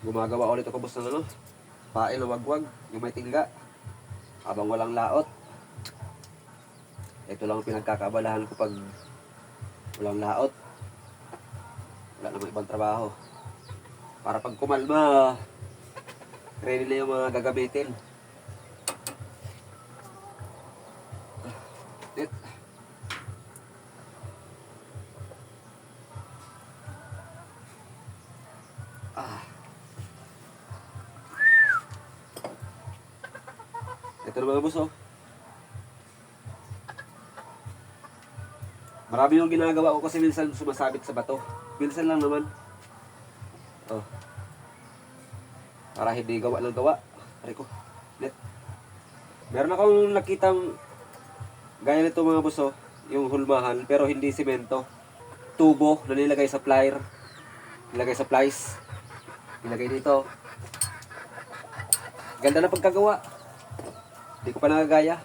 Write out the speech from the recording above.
Gumagawa ulit ako boss ng ano, pail na wagwag, yung may tingga. Habang walang laot. Ito lang ang pinagkakaabalahan ko pag walang laot. Wala namang ibang trabaho. Para pag kumalma, ready na yung mga gagamitin. It. Ito na mga boss, oh. Marami yung ginagawa ko kasi minsan sumasabit sa bato. Minsan lang naman. Oh. Para hindi gawa ng gawa. Aray ko. Net. Meron akong nakitang gaya nito mga boss, oh. Yung hulmahan pero hindi simento. Tubo na nilagay sa plier. Nilagay sa plies. Nilagay dito. Ganda na pagkagawa. Hindi ko pa nagagaya.